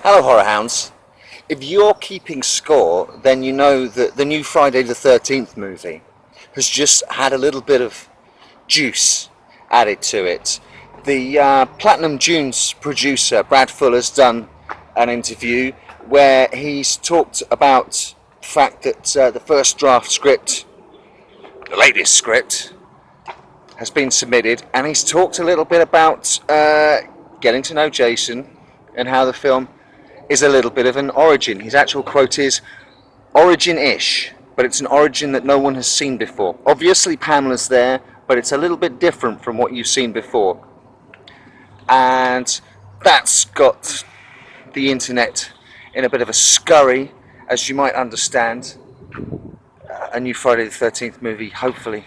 Hello, Horror Hounds. If you're keeping score, then you know that the new Friday the 13th movie has just had a little bit of juice added to it. The Platinum Dunes producer, Brad Fuller's done an interview where he's talked about the fact that the first draft script, the latest script, has been submitted, and he's talked a little bit about getting to know Jason and how the film is a little bit of an origin. His actual quote is origin-ish, but it's an origin that no one has seen before. Obviously Pamela's there, but it's a little bit different from what you've seen before. And that's got the internet in a bit of a scurry, as you might understand. A new Friday the 13th movie, hopefully,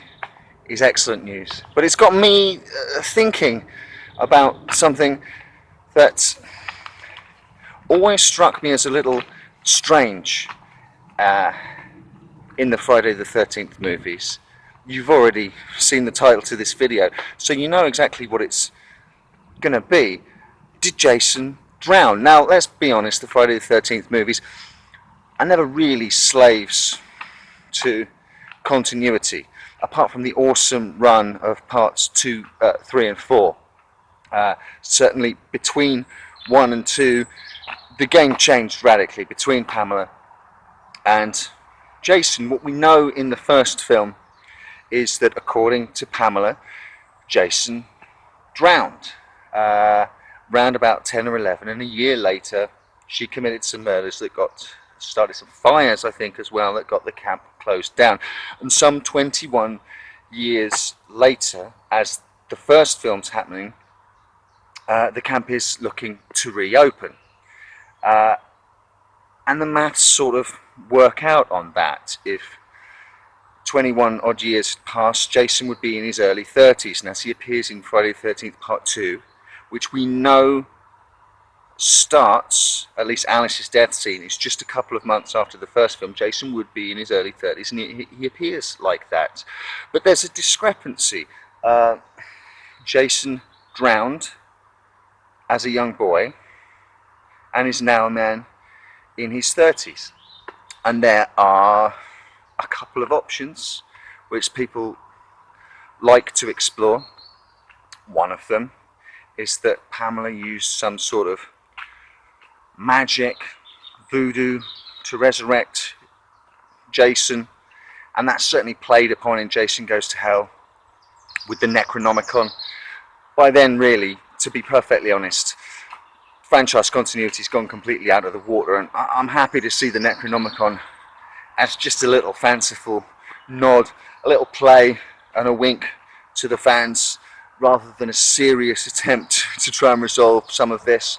is excellent news. But it's got me thinking about something that always struck me as a little strange in the Friday the 13th movies. You've already seen the title to this video, so you know exactly what it's going to be. Did Jason drown? Now, let's be honest, the Friday the 13th movies are never really slaves to continuity, apart from the awesome run of parts 2, 3 and 4. Certainly between 1 and 2, the game changed radically between Pamela and Jason. What we know in the first film is that, according to Pamela, Jason drowned round about 10 or 11, and a year later she committed some murders that started some fires, I think, as well, that got the camp closed down. And some 21 years later, as the first film's happening, the camp is looking to reopen. And the maths sort of work out on that. If 21 odd years had passed, Jason would be in his early 30s, and as he appears in Friday the 13th Part 2, which we know starts, at least Alice's death scene, is just a couple of months after the first film, Jason would be in his early 30s, and he appears like that. But there's a discrepancy. Jason drowned as a young boy, and is now a man in his 30s. And there are a couple of options which people like to explore. One of them is that Pamela used some sort of magic, voodoo, to resurrect Jason, and that's certainly played upon in Jason Goes to Hell with the Necronomicon. By then, really, to be perfectly honest, franchise continuity's gone completely out of the water, and I'm happy to see the Necronomicon as just a little fanciful nod, a little play and a wink to the fans, rather than a serious attempt to try and resolve some of this.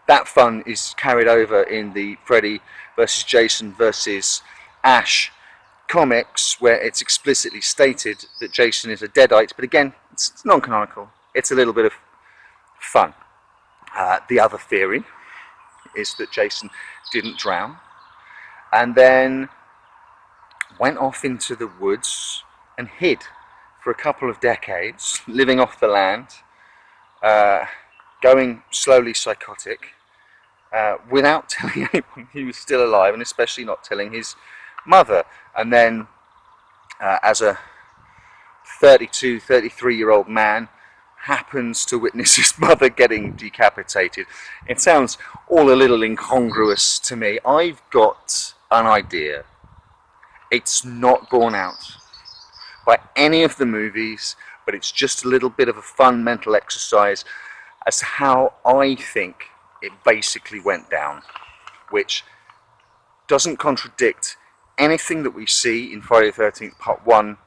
That fun is carried over in the Freddy versus Jason versus Ash comics, where it's explicitly stated that Jason is a deadite, but again, it's non-canonical. It's a little bit of fun. The other theory is that Jason didn't drown and then went off into the woods and hid for a couple of decades, living off the land, going slowly psychotic, without telling anyone he was still alive, and especially not telling his mother. And then as a 32, 33-year-old man, happens to witness his mother getting decapitated. It sounds all a little incongruous to me. I've got an idea. It's not borne out by any of the movies, but it's just a little bit of a fun mental exercise as to how I think it basically went down, which doesn't contradict anything that we see in Friday the 13th Part 1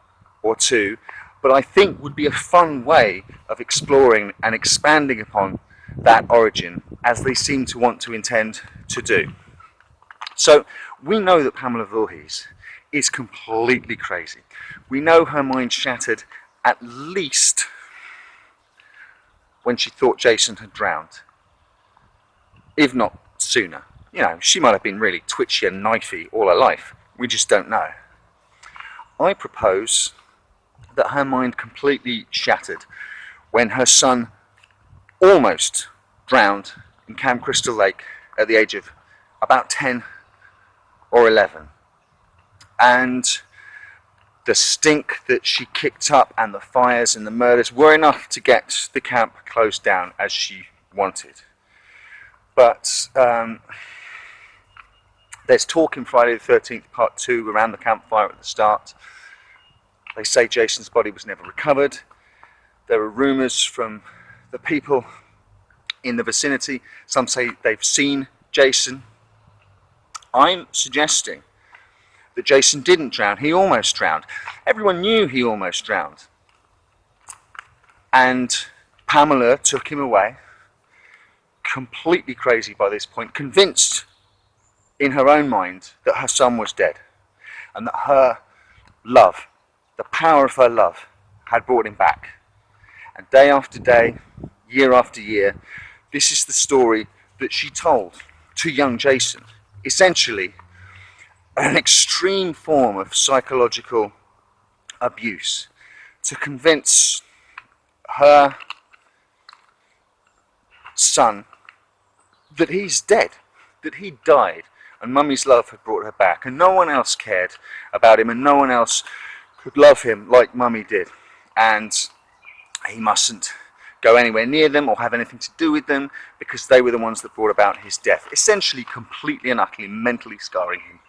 or 2, but I think would be a fun way of exploring and expanding upon that origin, as they seem to want to intend to do. So we know that Pamela Voorhees is completely crazy. We know her mind shattered at least when she thought Jason had drowned, if not sooner. You know, she might have been really twitchy and knifey all her life. We just don't know. I propose that her mind completely shattered when her son almost drowned in Camp Crystal Lake at the age of about 10 or 11. And the stink that she kicked up and the fires and the murders were enough to get the camp closed down as she wanted. But there's talk in Friday the 13th Part 2 around the campfire at the start. They say Jason's body was never recovered. There are rumours from the people in the vicinity. Some say they've seen Jason. I'm suggesting that Jason didn't drown. He almost drowned. Everyone knew he almost drowned. And Pamela took him away, completely crazy by this point, convinced in her own mind that her son was dead and that her love, the power of her love, had brought him back. And day after day, year after year, this is the story that she told to young Jason. Essentially, an extreme form of psychological abuse to convince her son that he's dead, that he died, and Mummy's love had brought her back, and no one else cared about him, and no one else could love him like Mummy did, and he mustn't go anywhere near them or have anything to do with them because they were the ones that brought about his death, essentially completely and utterly mentally scarring him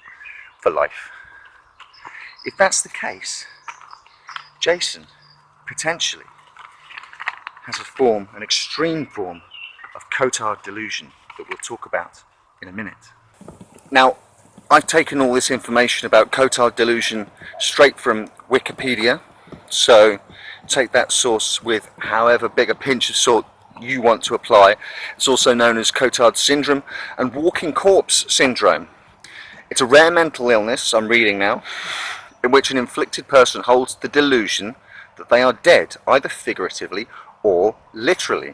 for life. If that's the case, Jason potentially has an extreme form of Cotard delusion that we'll talk about in a minute. Now, I've taken all this information about Cotard delusion straight from Wikipedia, so take that source with however big a pinch of salt you want to apply. It's also known as Cotard syndrome and walking corpse syndrome. It's a rare mental illness, I'm reading now, in which an inflicted person holds the delusion that they are dead, either figuratively or literally.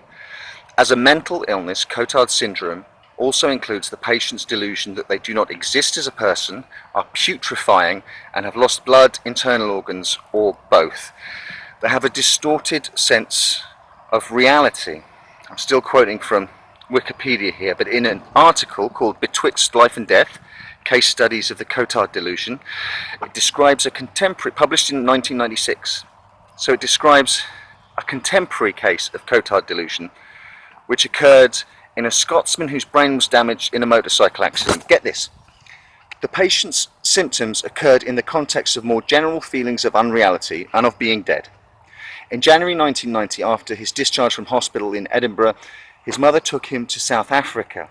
As a mental illness, Cotard syndrome also includes the patient's delusion that they do not exist as a person, are putrefying, and have lost blood, internal organs, or both. They have a distorted sense of reality. I'm still quoting from Wikipedia here, but in an article called Betwixt Life and Death, Case Studies of the Cotard Delusion, it describes a contemporary, published in 1996, so it describes a contemporary case of Cotard delusion, which occurred in a Scotsman whose brain was damaged in a motorcycle accident. Get this. The patient's symptoms occurred in the context of more general feelings of unreality and of being dead. In January 1990, after his discharge from hospital in Edinburgh, his mother took him to South Africa.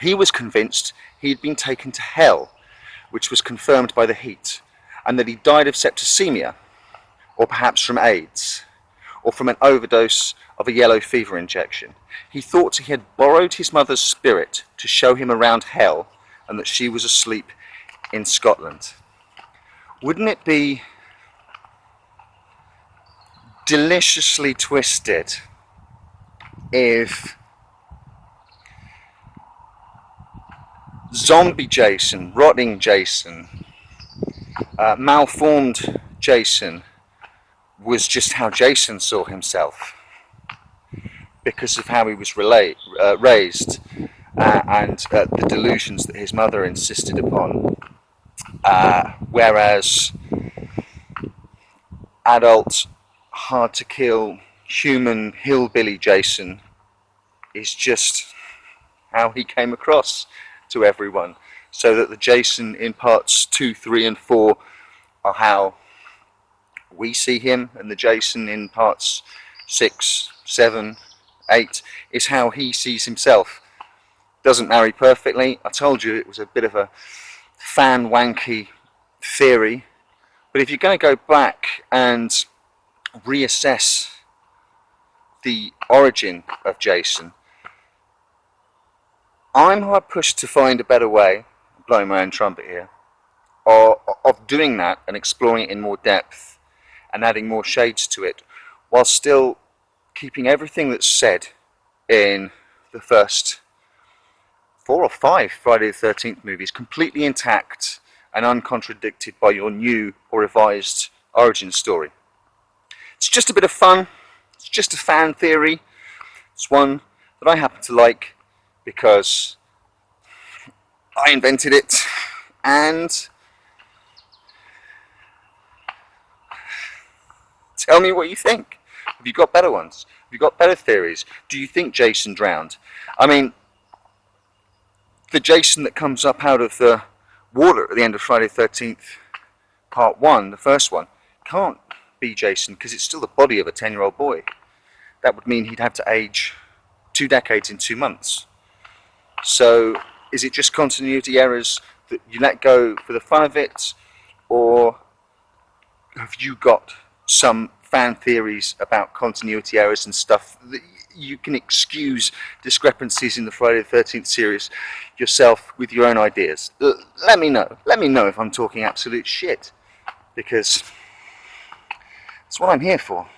He was convinced he had been taken to hell, which was confirmed by the heat, and that he died of septicemia, or perhaps from AIDS, or from an overdose of a yellow fever injection. He thought he had borrowed his mother's spirit to show him around hell and that she was asleep in Scotland. Wouldn't it be deliciously twisted if zombie Jason, rotting Jason, malformed Jason was just how Jason saw himself because of how he was raised and the delusions that his mother insisted upon, whereas adult, hard to kill, human hillbilly Jason is just how he came across to everyone, so that the Jason in parts 2, 3 and 4 are how we see him, and the Jason in parts 6, 7, 8 is how he sees himself. Doesn't marry perfectly. I told you it was a bit of a fan wanky theory, but if you're going to go back and reassess the origin of Jason, I'm hard pushed to find a better way, blowing my own trumpet here, of doing that and exploring it in more depth and adding more shades to it, while still keeping everything that's said in the first 4 or 5 Friday the 13th movies completely intact and uncontradicted by your new or revised origin story. It's just a bit of fun, it's just a fan theory, it's one that I happen to like because I invented it, and tell me what you think. Have you got better ones? Have you got better theories? Do you think Jason drowned? I mean, the Jason that comes up out of the water at the end of Friday the 13th Part 1, the first one, can't be Jason because it's still the body of a 10-year-old boy. That would mean he'd have to age 2 decades in 2 months. So is it just continuity errors that you let go for the fun of it, or have you got some fan theories about continuity errors and stuff that you can excuse discrepancies in the Friday the 13th series yourself with your own ideas? Let me know. Let me know if I'm talking absolute shit, because that's what I'm here for.